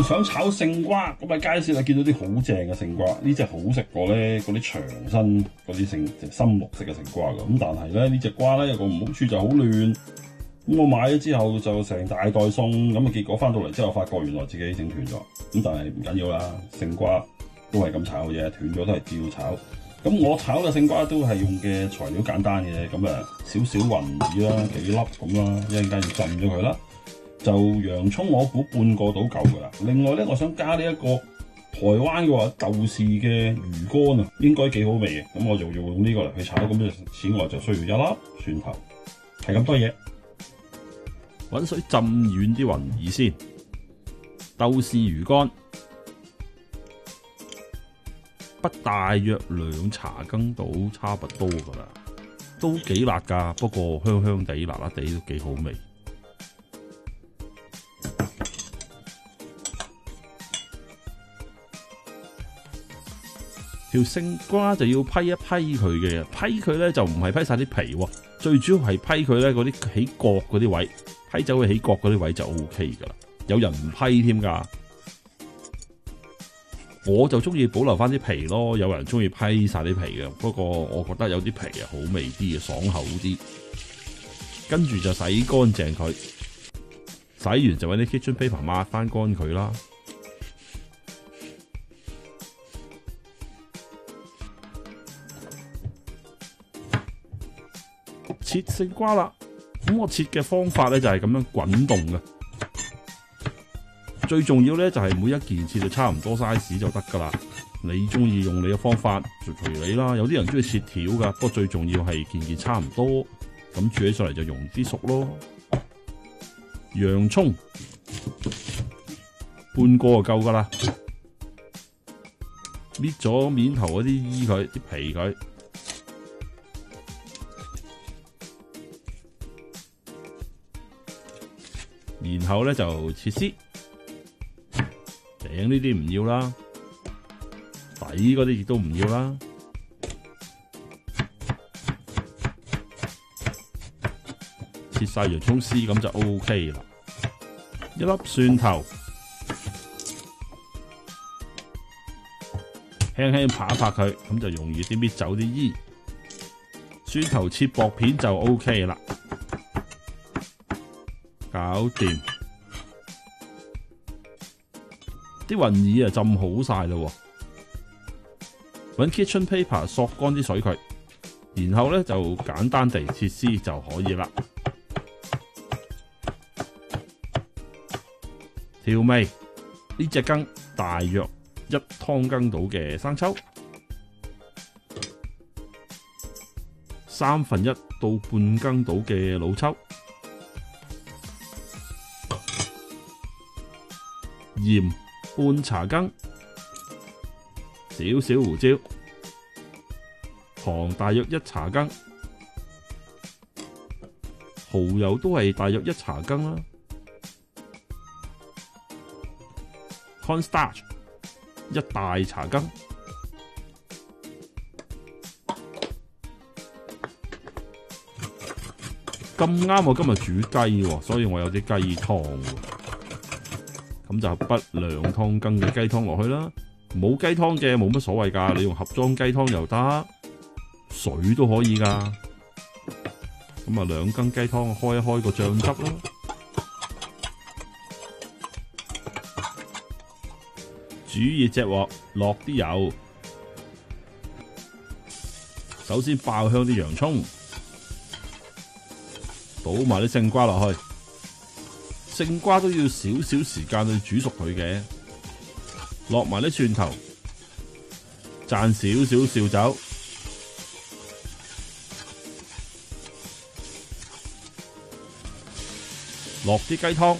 想炒勝瓜，咁喺街市啊見到啲好正嘅勝瓜，呢隻好食過咧嗰啲長身嗰啲深綠色嘅勝瓜㗎。咁但係咧呢隻瓜咧有個唔好處就好亂。咁我買咗之後就成大袋餸，咁啊結果翻到嚟之後發覺原來自己整斷咗。咁但係唔緊要啦，勝瓜都係咁炒嘅啫，斷咗都係照炒。咁我炒嘅勝瓜都係用嘅材料簡單嘅，咁啊少少雲耳啦，幾粒咁啦，一陣間要浸咗佢啦。就洋葱我估半個到夠㗎啦。另外咧，我想加呢一個台灣嘅話豆豉嘅魚乾啊，應該幾好味嘅。咁我就用呢個嚟去炒。咁就此外就需要一粒蒜頭，係咁多嘢。滾水浸軟啲雲耳先，豆豉魚乾，不大約2茶羹到差不多㗎啦，都幾辣㗎，不過香香地、辣辣地都幾好味。條勝瓜就要批一批佢嘅，批佢咧就唔係批晒啲皮喎，最主要係批佢咧嗰啲起角嗰啲位，批走佢起角嗰啲位就 O K 噶啦。有人唔批添㗎，我就中意保留翻啲皮咯。有人中意批晒啲皮嘅，不過我覺得有啲皮啊好味啲嘅，爽口啲。跟住就洗乾淨佢，洗完就揾啲 kitchen paper 抹翻乾佢啦。切勝瓜啦，咁我切嘅方法咧就係咁樣滾動嘅。最重要咧就係每一件切到差唔多 size 就得噶啦。你中意用你嘅方法就隨你啦。有啲人中意切條噶，不過最重要係件件差唔多，咁煮起上嚟就容易啲熟咯。洋葱半個就夠噶啦，搣咗面頭嗰啲衣佢，啲皮佢。然後咧就切絲，頂呢啲唔要啦，底嗰啲亦都唔要啦。切晒洋葱絲咁就 OK 啦。一粒蒜頭，輕輕拍一拍佢，咁就容易啲搣走啲衣。蒜頭切薄片就 OK 啦。搞掂，啲雲耳啊浸好晒啦，搵 kitchen paper 索乾啲水佢，然後咧就簡單地切絲就可以啦。調味呢隻羹大約1湯羹到嘅生抽，1/3到半羹到嘅老抽。鹽半茶羹，少少胡椒，糖大約1茶羹，蠔油都係大約1茶羹啦。cornstarch 1大茶羹，咁啱我今日煮雞喎，所以我有啲雞湯喎。咁就不2湯羹嘅雞湯落去啦，冇雞湯嘅冇乜所謂㗎，你用盒裝雞湯又得，水都可以㗎。咁啊2羹雞湯開一開個醬汁啦，煮熱隻鑊，落啲油，首先爆香啲洋葱，倒埋啲勝瓜落去。勝瓜都要少少時間去煮熟佢嘅，落埋啲蒜頭，灒少少紹酒，落啲雞湯，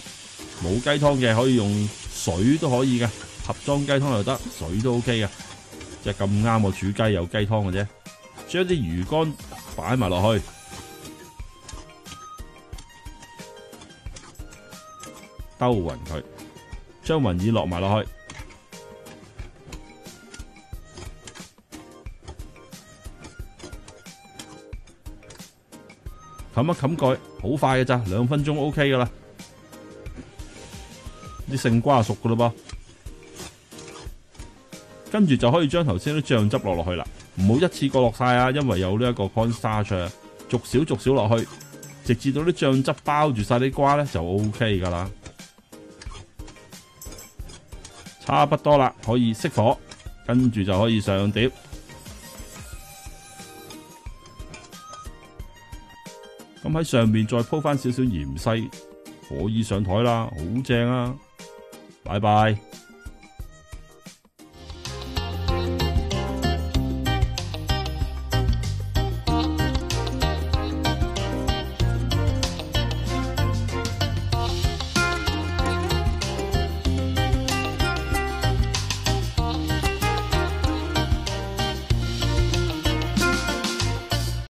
冇雞湯嘅可以用水都可以嘅，盒裝雞湯又得，水都 OK 嘅，即係咁啱我煮雞有雞湯嘅啫。將啲魚乾擺埋落去。兜勻佢，將雲耳落埋落去，冚一冚蓋，好快嘅咋，2分鐘 OK 噶啦。啲勝瓜熟噶啦噃。跟住就可以將頭先啲醬汁落去啦，唔好一次過落晒啊，因為有呢一個 cornstarch 啊，逐少落去，直至到啲醬汁包住晒啲瓜咧就 OK 噶啦。差不多啦，可以熄火，跟住就可以上碟。咁喺上面再鋪翻少少芫茜，可以上台啦，好正啊！拜拜。